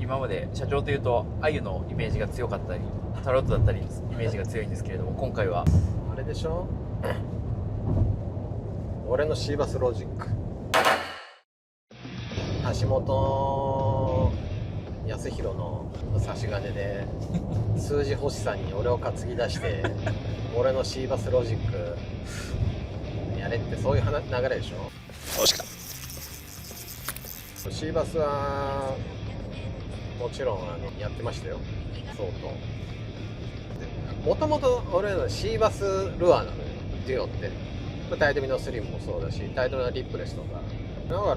今まで社長というと鮎のイメージが強かったりタロットだったりイメージが強いんですけれども、今回はあれでしょ俺のシーバスロジック、橋本康弘の差し金で数字星さんに俺を担ぎ出して俺のシーバスロジックやれって、そういう流れでしょ。そうしかシーバスはもちろんやってましたよ、相当。もともと俺のシーバスルアーなのよ、デュオって。タイトミのスリムもそうだし、タイトミのリップレスとかだか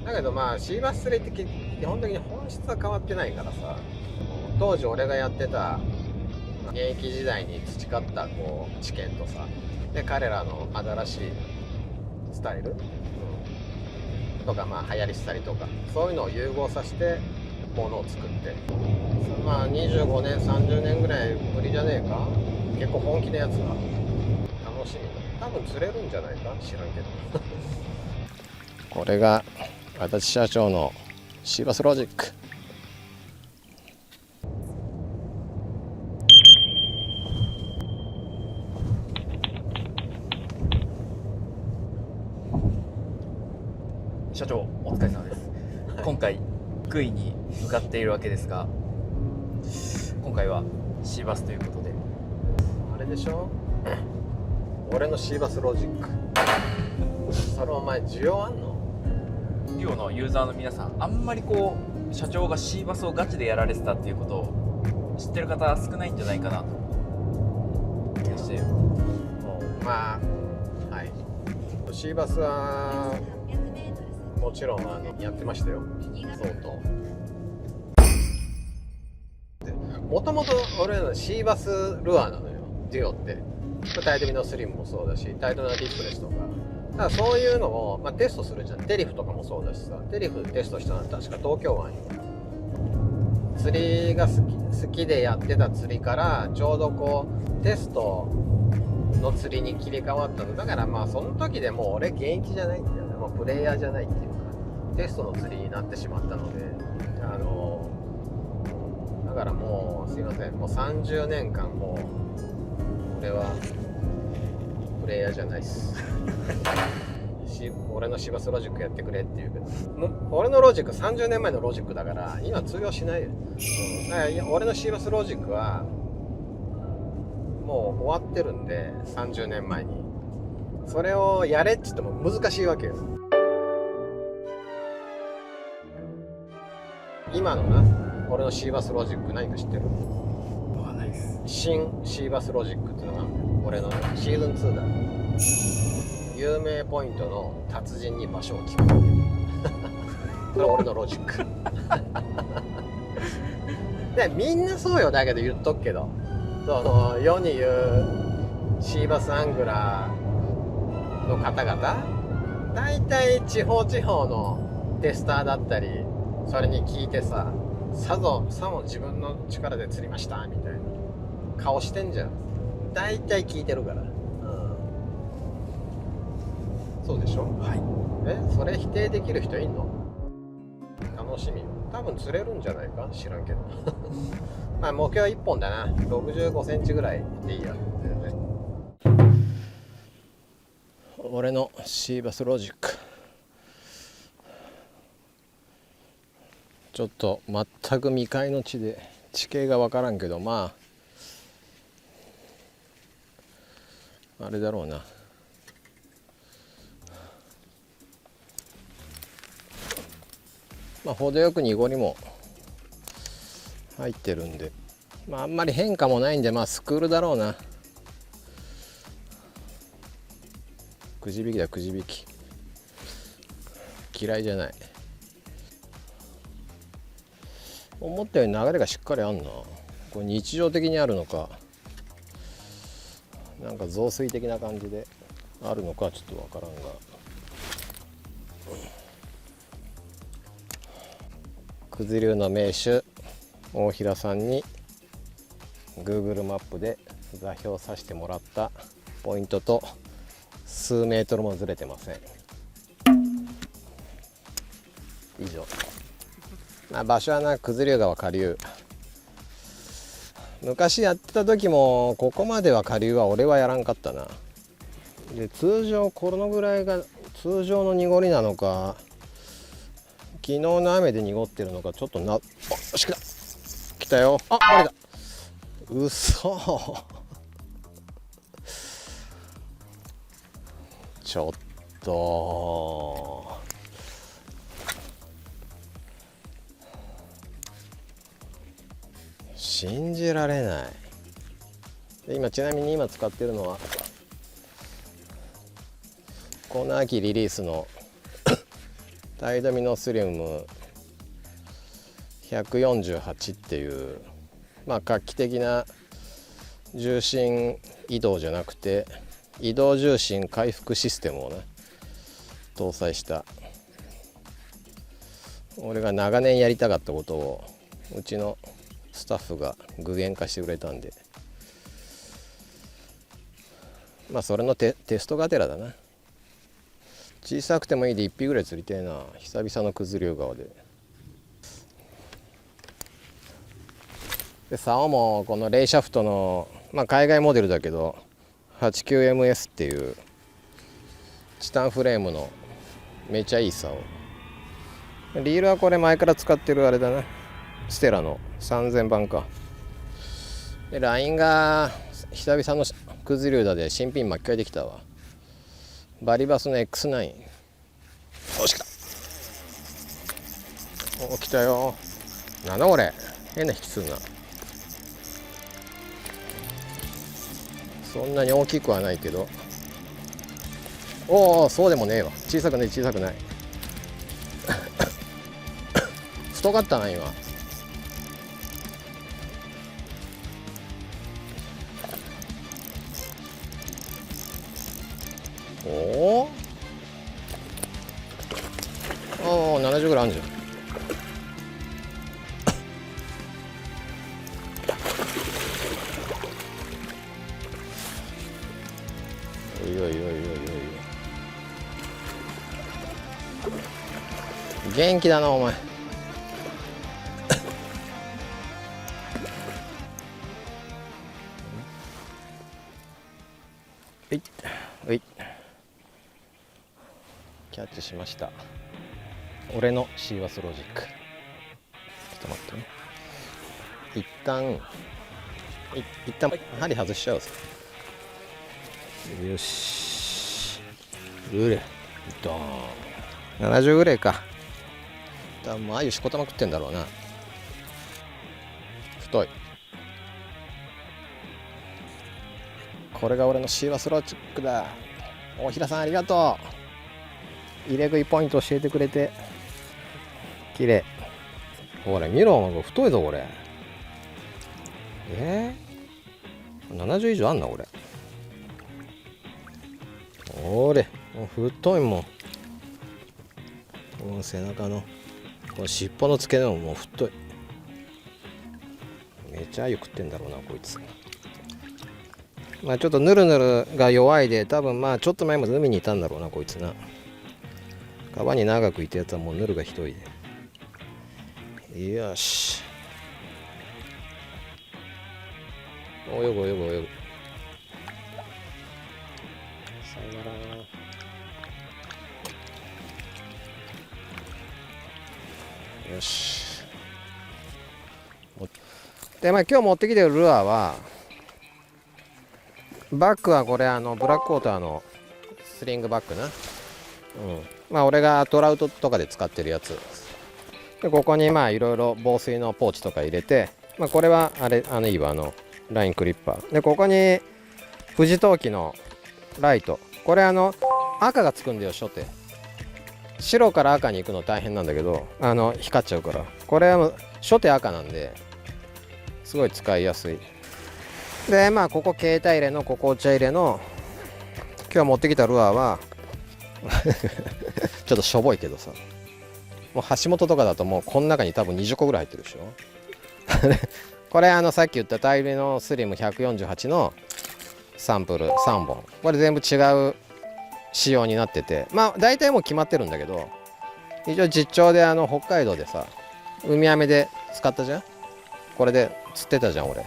ら。だけどまあシーバス3って基本的に本質は変わってないからさ、当時俺がやってた現役時代に培ったこう知見とさ、で彼らの新しいスタイル、とかまあ流行りしたりとか、そういうのを融合させてものを作って、まあ25年30年ぐらいぶりじゃねえか、結構本気のやつが楽しみ。多分釣れるんじゃないか、知らんけどこれが足立社長のシーバスロジック。社長お疲れ様です、はい、今回福井に向かっているわけですが、今回はシーバスということで、あれでしょ俺のシーバスロジックそれお前需要あんの？デュオのユーザーの皆さん、あんまりこう社長がシーバスをガチでやられてたっていうことを知ってる方少ないんじゃないかなと気がして。まあはいシーバスはもちろんやってましたよ、相当。もともと俺のシーバスルアーなのよ、デュオって。タイトミのスリムもそうだし、タイトミのリップレスとか。だからそういうのを、まあ、テストするじゃん。テリフとかもそうだしさ、テリフテストしたのは確か東京湾よ。釣りが好きでやってた釣りから、ちょうどこうテストの釣りに切り替わったのだから、まあその時でもう俺現役じゃないんだよね、もうプレイヤーじゃないっていうか、テストの釣りになってしまったので、だからもうすいません、もう30年間もう俺はプレイヤーじゃないっす俺のシーバスロジックやってくれって言うけど、俺のロジック30年前のロジックだから今通用しないよ、俺のシーバスロジックはもう終わってるんで、30年前にそれをやれって言っても難しいわけよ。今のな俺のシーバスロジック何か知ってる？ないです。新シーバスロジックっていうのが俺のシーズン2だ。有名ポイントの達人に場所を聞くこれ俺のロジックでみんなそうよ。だけど言っとくけど、その世に言うシーバスアングラーの方々、大体地方地方のテスターだったり、それに聞いてさ、さも自分の力で釣りましたみたいな顔してんじゃん。大体聞いてるから、そうでしょ。はい。それ否定できる人いんの？楽しみ。多分釣れるんじゃないか、知らんけどまあ目標は1本だな。65センチぐらいでいいや、全然。俺のシーバスロジック、ちょっと全く未開の地で地形が分からんけど、まああれだろうな。まあ程よく濁りも入ってるんで、まああんまり変化もないんで、まあスクールだろうな。くじ引きだ、くじ引き。嫌いじゃない。思ったように流れがしっかりあんな。これ日常的にあるのか、なんか増水的な感じであるのかちょっとわからんが、九頭竜の名手大平さんに Google マップで座標させてもらったポイントと数メートルもずれてません。以上。まあ、場所はな九頭竜川下流。昔やってた時もここまでは下流は俺はやらんかったな。で通常このぐらいが通常の濁りなのか、昨日の雨で濁ってるのかちょっとな。よし来たよ。あ、バレた。うそちょっと信じられない。で今ちなみに今使ってるのはこの秋リリースのタイドミノスリウム148っていう、まあ画期的な重心移動じゃなくて移動重心回復システムをね搭載した俺が長年やりたかったことをうちのスタッフが具現化してくれたんで、まあそれのテストがてらだな。小さくてもいいで1匹ぐらい釣りてえな。久々の九頭竜川で。で竿もこのレイシャフトの、まあ、海外モデルだけど 89MS っていうチタンフレームのめちゃいい竿。リールはこれ前から使ってるあれだな、ステラの3000番か。でラインが久々の九頭竜だで新品巻き替えてきたわ。バリバスの X9。よし来た。お来たよ。なんだこれ、変な引きすんな。そんなに大きくはないけど、おおそうでもねえわ。小さくない小さくない太かったな今。おお70ぐらいあるじゃん。おいおいおいおいおい、元気だなお前キャッチしました。俺のシーバスロジック。ちょっと待ってね。一旦針外しちゃうぞ。よし。うれ。ドーン。70ぐらいか。多分あゆしこたま食ってんだろうな。太い。これが俺のシーバスロジックだ。大平さんありがとう。入れ食いポイント教えてくれて綺麗。ほら見ろ、太いぞこれ。70以上あんなこれ。おれもう太いもん。この背中のこの尻尾の付け根ももう太い。めちゃあゆ食ってんだろうなこいつ。まあちょっとヌルヌルが弱いで、多分まあちょっと前まで海にいたんだろうなこいつな。川に長くいたやつはもうヌルがひどいで。よし、泳ぐ泳ぐ泳ぐ。さよなら。よし。でまあ今日持ってきてるルアーはバッグはこれブラックウォーターのスリングバッグな。まあ俺がトラウトとかで使ってるやつで、ここにまあいろいろ防水のポーチとか入れて、まあこれはあれいいわ、ラインクリッパーで、ここに富士陶器のライト。これ赤がつくんだよ初手。白から赤に行くの大変なんだけど光っちゃうから、これは初手赤なんですごい使いやすい。でまあここ携帯入れの、ここお茶入れの。今日持ってきたルアーはちょっとしょぼいけどさ、もう橋本とかだともうこの中に多分20個ぐらい入ってるでしょこれさっき言ったタイルのスリム148のサンプル3本、これ全部違う仕様になってて、まあ大体もう決まってるんだけど、一応実調で北海道でさウミアメで使ったじゃん。これで釣ってたじゃん俺。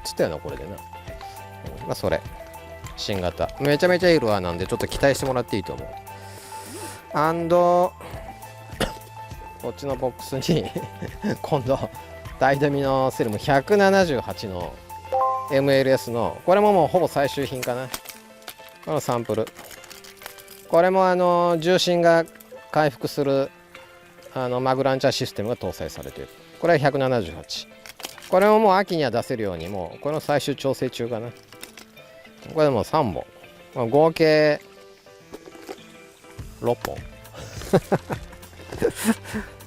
釣ったよなこれでな。まあそれ新型めちゃめちゃいいルアーなんでちょっと期待してもらっていいと思う。こっちのボックスに今度タイドミのセルム178の MLS のこれももうほぼ最終品かな。このサンプル、これも重心が回復するマグランチャーシステムが搭載されている。これは178。これももう秋には出せるようにもうこれの最終調整中かな。これでもう3本、まあ、合計6本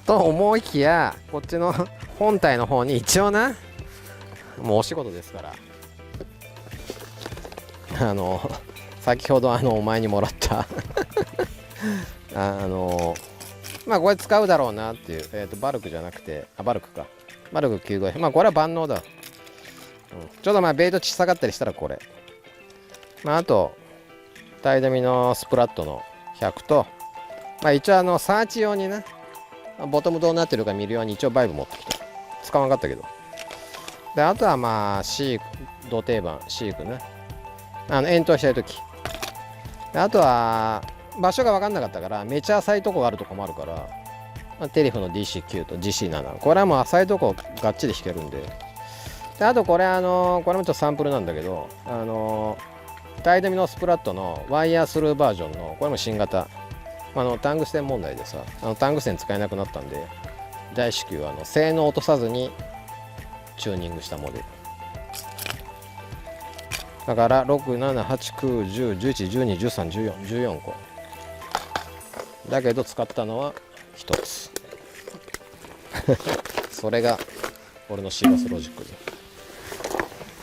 と思いきや、こっちの本体の方に一応な、もうお仕事ですから先ほどお前にもらったまあこれ使うだろうなっていう、バルクじゃなくてバルクか、バルク950、まあこれは万能だ、ちょっとまあベイト小さかったりしたらこれ、まああとタイドミのスプラットの100と、まあ一応サーチ用にね、ボトムどうなってるか見るように一応バイブ持ってきた。使わなかったけど。であとはまあシーク、土定番シークね、遠投したい時。あとは場所が分かんなかったからめちゃ浅いとこがあると困るから、まあ、テリフの DC9 と GC7、 これはもう浅いとこがっちり弾けるんで。であとこれこれもちょっとサンプルなんだけど、タイドミのスプラットのワイヤースルーバージョンのこれも新型、タングステン問題でさ、タングステン使えなくなったんで大至急性能を落とさずにチューニングしたモデルだから、678910111121314個だけど使ったのは1つそれが俺のシーバスロジック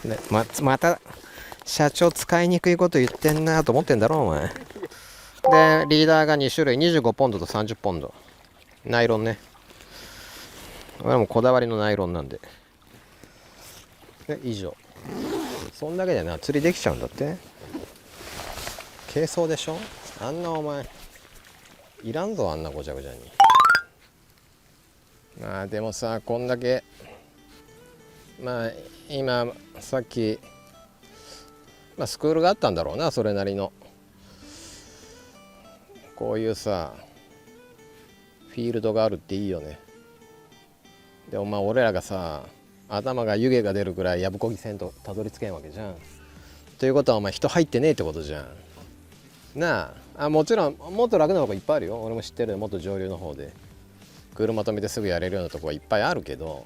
で、また社長使いにくいこと言ってんなと思ってんだろお前。でリーダーが2種類、25ポンドと30ポンドナイロンね。これはもうこだわりのナイロンなんで。で以上。そんだけでな釣りできちゃうんだって。軽装でしょ、あんなお前いらんぞ、あんなごちゃごちゃに。まあでもさ、こんだけまあ今さっき、スクールがあったんだろうな、それなりの。こういうさフィールドがあるっていいよね。でも俺らがさ頭が湯気が出るぐらいやぶこぎせんとたどり着けんわけじゃん。ということは人入ってねえってことじゃんなあ。もちろんもっと楽なとこいっぱいあるよ、俺も知ってる。もっと上流の方で車止めてすぐやれるようなとこはいっぱいあるけど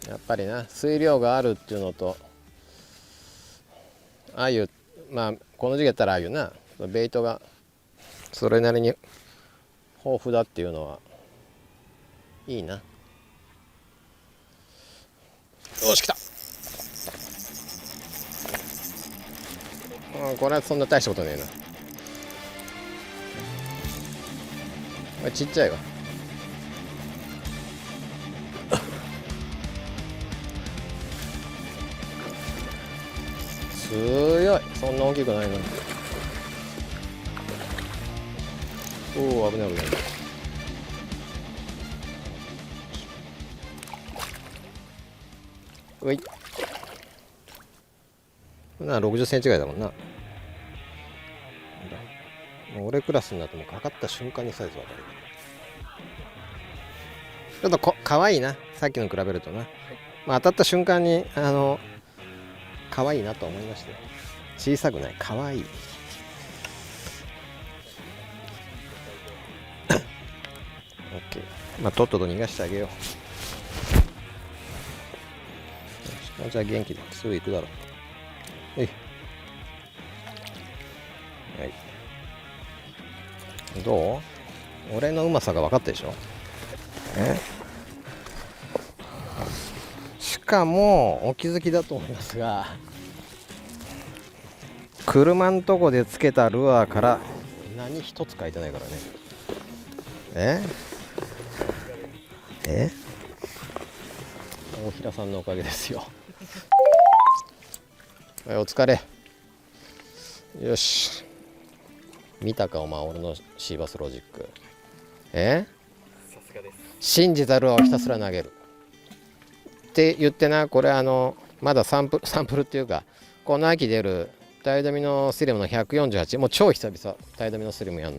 やっぱりな、水量があるっていうのと、あゆ、この時期やったらあゆな、ベイトがそれなりに豊富だっていうのはいいな。よし来た。これはそんな大したことねえな。これちっちゃいわ。強い。そんな大きくないな。おお、危ない危ない。うい。60センチぐらいだもんな。もう俺クラスになってもかかった瞬間にサイズ分かる。ちょっとかわいいな、さっきの比べるとな。当たった瞬間にかわいいなと思いましたよ。小さくない、かわいい。OK、とっとと逃がしてあげよう。じゃあ元気ですぐ行くだろう。はい、どう？俺のうまさが分かったでしょ。しかもお気づきだと思いますが、車んとこでつけたルアーから何一つ書いてないからね。大平さんのおかげですよ。はい、お疲れ。よし、見たかお前俺のシーバスロジック。さすがです。信じたルアーをひたすら投げるって言ってな、これまだサンプルっていうか、この秋出るタイドミのスリムの148、もう超久々タイドミのスリムやん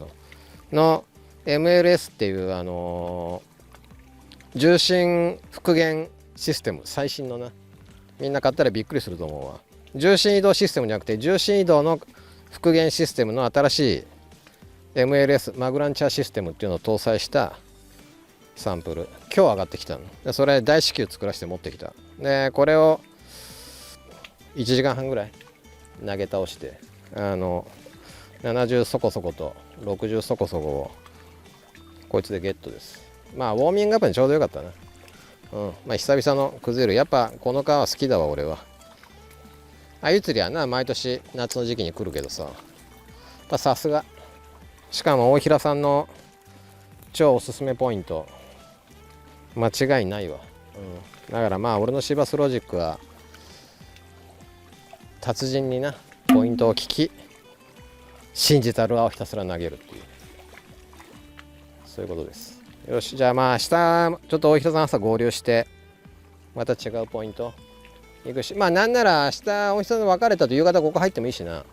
の MLS っていう重心復元システム、最新のな、みんな買ったらびっくりすると思うわ。重心移動システムじゃなくて重心移動の復元システムの新しい MLS マグランチャーシステムっていうのを搭載したサンプル、今日上がってきたので、それ大至急作らせて持ってきた。でこれを1時間半ぐらい投げ倒して、70そこそこと60そこそこをこいつでゲットです。まあウォーミングアップにちょうどよかったな。まあ久々の崩れる、やっぱこの川好きだわ俺は。あゆ釣りはな毎年夏の時期に来るけどさ、さすが、しかも大平さんの超おすすめポイント間違いないわ。だからまあ俺のシーバスロジックは達人になポイントを聞き、信じたルアーをひたすら投げるっていう、そういうことです。よし、じゃあまあ明日ちょっと大平さん朝合流してまた違うポイント行くし、まあなんなら明日大平さんと別れたと夕方ここ入ってもいいしな、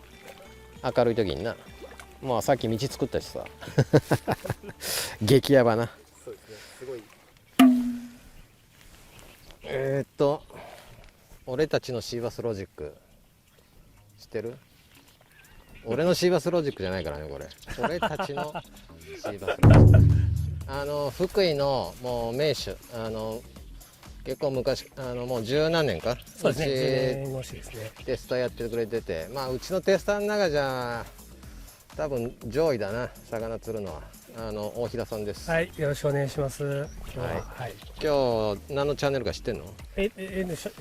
明るい時にな。もうさっき道作ったしさ激ヤバな。そうですね、すごい。俺たちのシーバスロジック知ってる？俺のシーバスロジックじゃないからねこれ。俺たちのシーバスロジック。福井のもう名手、結構昔もう十何年か。そうですね。10年う越しですね。ちテスターやってくれてて、まあうちのテスターの中じゃ多分上位だな、魚釣るのは。大平さんです。はい、よろしくお願いします。今日は、はい。今日何のチャンネルか知ってんの？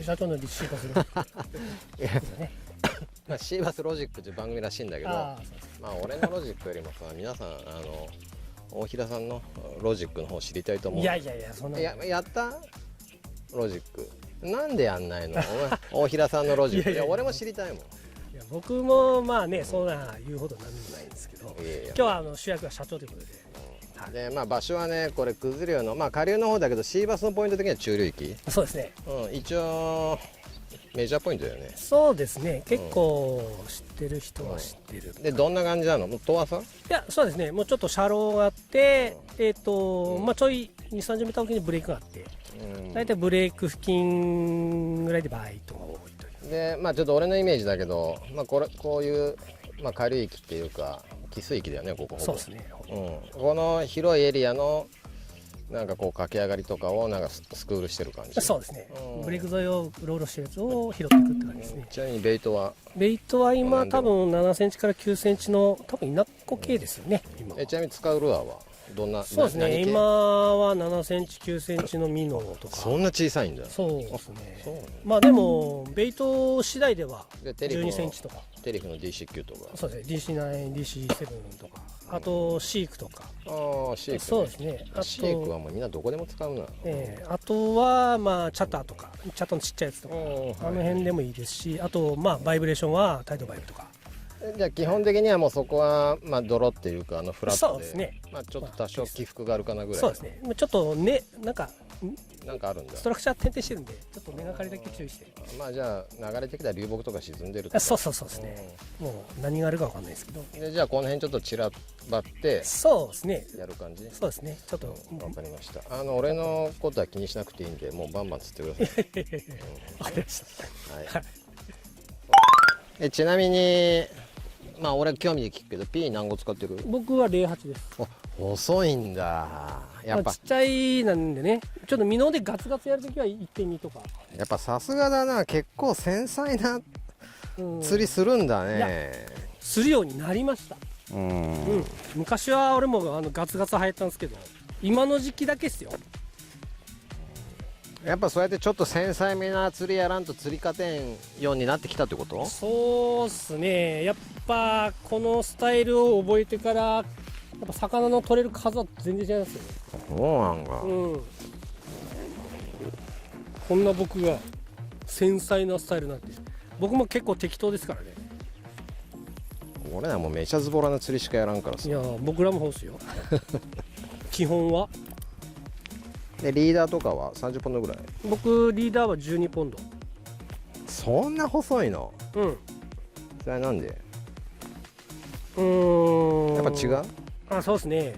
社長のリシートする。まあ、シーバスロジックという番組らしいんだけど、あまあ俺のロジックよりもさ、皆さん大平さんのロジックの方知りたいと思う。いやいやいや、そんな。やったロジックなんでやんないの？お前大平さんのロジック。いや俺も知りたいもん。いや僕もまあね、そんな言うほどなんでもないんですけど、今日は主役は社長ということで。でまあ場所はね、これ九頭竜のまあ下流の方だけど、シーバスのポイント的には中流域。そうですね。一応メジャーポイントだよね。そうですね。結構知ってる人は知ってる。でどんな感じなの？もう遠浅？いや、そうですね。もうちょっと車両があって、まあちょい2、30メーターおきにブレーキがあって、大体ブレーク付近ぐらいでバイトが多いという。でまあちょっと俺のイメージだけど、まあこういうまあ下流域っていうか汽水域だよね、ここほぼ。そうですね。この広いエリアのなんかこう駆け上がりとかをなんかスクールしてる感じ。そうですね。ブレーク沿いをうろうろしてるやつを拾っていくって感じですね。ちなみにベイトは？ベイトは今多分7センチから9センチの多分稲子系ですよね。今。ちなみに使うルアーはどんな？そうですね。今は7センチ9センチのミノとか。そんな小さいんだ。そうですね。まあでもベイト次第では12センチとか。テリフの DC9 とか。そうですね。DC9、DC7 とか。あとシークとか。ああ、シーク。そうですね。シークはもうみんなどこでも使うな。あとはまあチャターとか、チャターのちっちゃいやつとか、あの辺でもいいですし、あとまあバイブレーションはタイドバイブとか。じゃあ基本的にはもうそこはまあ泥っていうかフラットで、そうですね。まあちょっと多少起伏があるかなぐらい。そうですね。ちょっとね、なんかあるんだ。ストラクチャー点々してるんで、ちょっと根がかりだけ注意して。まあじゃあ流れてきた流木とか沈んでるとか。そうですね。もう何があるかわかんないですけど。でじゃあこの辺ちょっと散らばってそうですね。やる感じ。そうですね。ちょっとわかりました。俺のことは気にしなくていいんで、もうバンバン釣ってください。わかりました。はい。ちなみにまあ俺興味で聞くけど P 何個使ってる？僕は08です。遅いんだ。やっぱちっちゃいなんでね、ちょっとミノでガツガツやるときは 1.2 とか。やっぱさすがだな、結構繊細な釣りするんだね。するようになりました。昔は俺もガツガツ流行ったんですけど、今の時期だけっすよ。やっぱそうやってちょっと繊細めな釣りやらんと釣り勝てんようになってきたってこと？そうっすね。やっぱこのスタイルを覚えてからやっぱ魚の取れる数は全然違いますよね。そうなんだ。こんな僕が繊細なスタイルなんて、僕も結構適当ですからね。俺らもうめちゃズボラな釣りしかやらんからさ。いや僕らもそうっすよ基本は。でリーダーとかは30ポンドぐらい。僕リーダーは12ポンド。そんな細いの？うん。それはなんで？ややっぱ違う？あ、そうですね。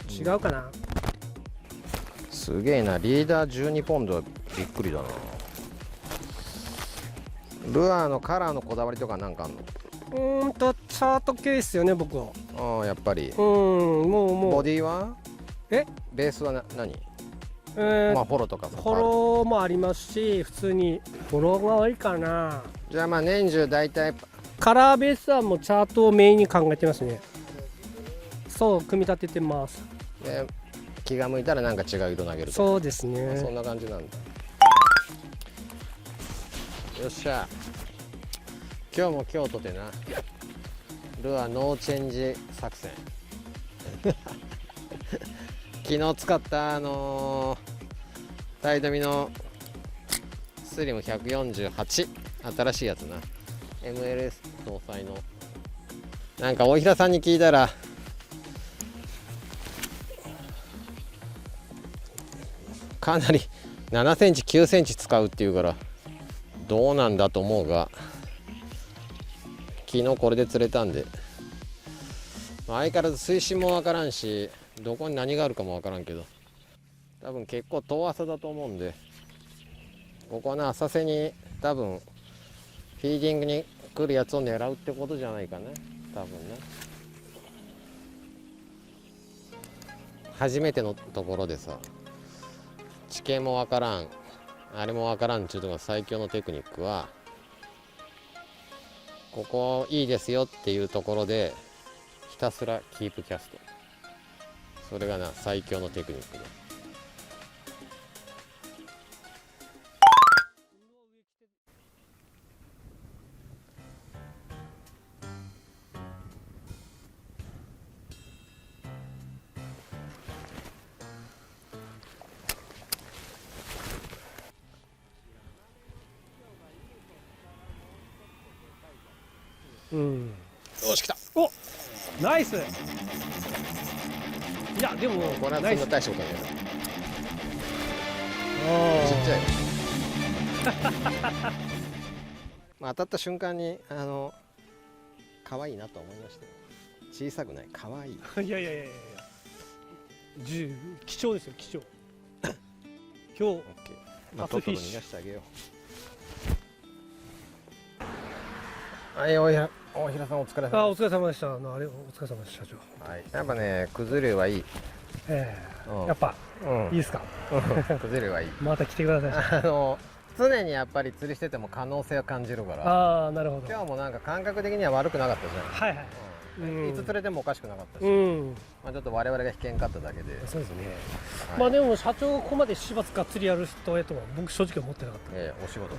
違うかな。すげえな。リーダー12ポンドはびっくりだな。ルアーのカラーのこだわりとかなんかあんの？チャート系ですよね僕は。ああやっぱり。もうボディは？ベースは何？まあフォローとかさ。フォローもありますし、普通にフォローが多いかな。じゃあまあ年中大体カラーベースはもうチャートをメインに考えてますね。そう組み立ててます。で気が向いたらなんか違う色投げると。そうですね。そんな感じなんだ。よっしゃ。今日も今日とてな。ルアーノーチェンジ作戦。昨日使ったタイドミのスリム148、新しいやつな。MLS 搭載の。なんか大平さんに聞いたらかなり7センチ9センチ使うっていうからどうなんだと思うが、昨日これで釣れたんで、相変わらず水深もわからんしどこに何があるかもわからんけど、多分結構遠浅だと思うんで、ここはね浅瀬に多分フィーディングに来るやつを狙うってことじゃないかね、多分ね。初めてのところでさ、地形もわからんあれもわからんっていうのが最強のテクニックは、ここいいですよっていうところでひたすらキープキャスト、それがな最強のテクニックで。よし来た。おナイス。いやでもこれはそんな大したことないよ。ちっちゃいまあ当たった瞬間に可愛いなと思いましたよ。小さくない、可愛い。いや貴重ですよ貴重今日まあとっとと逃がしてあげよう。はい、大平さんお疲れ様。お疲れ様でした。あれお疲れ様でした社長。はい、やっぱねくず竜はいい。やっぱ、いいですか。くず竜はいい。また来てください。常にやっぱり釣りしてても可能性を感じるから。ああなるほど。今日もなんか感覚的には悪くなかったじゃん。はいはい。いつ釣れてもおかしくなかったし、まあちょっと我々が引けんかっただけで。そうですね。まあでも社長がここまで柴がっつりやる人へとは僕正直思ってなかった。お仕事。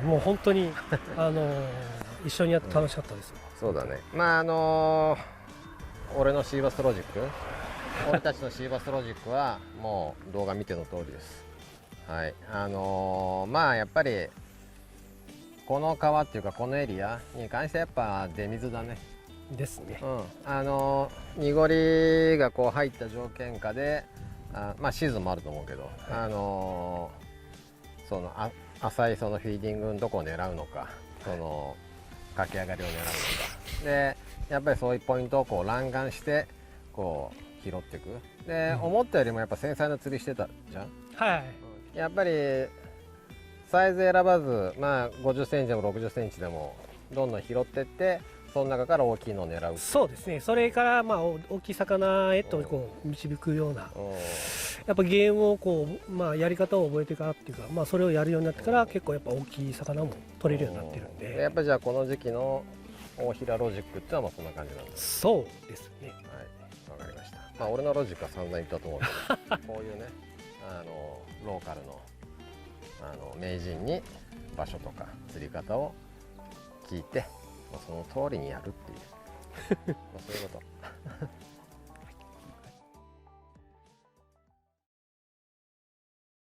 もう本当に一緒にやって楽しかったです。そうだね。まあ俺のシーバスロジック、俺たちのシーバスロジックはもう動画見ての通りです。はい。まあやっぱりこの川っていうかこのエリアに関してはやっぱ出水だね。ですね。濁りがこう入った条件下で、まあシーズンもあると思うけど、その浅いそのフィーディングのどこを狙うのか、その駆け上がりを狙うのかで、やっぱりそういうポイントをこう欄干してこう拾っていく。で、思ったよりもやっぱ繊細な釣りしてたじゃん。はい。やっぱりサイズ選ばず、まあ50センチでも60センチでもどんどん拾ってって、その中から大きいのを狙う。そうですね。それからまあ大きい魚へとこう導くような、やっぱゲームをこうまあやり方を覚えてからっていうか、まあそれをやるようになってから結構やっぱ大きい魚も取れるようになってるんで。やっぱじゃあこの時期の大平ロジックってのはまあそんな感じなんです。そうですね。はい、わかりました。まあ俺のロジックは散々言ったと思うけど、こういうねローカルの名人に場所とか釣り方を聞いて、その通りにやるっていうまあそういうこと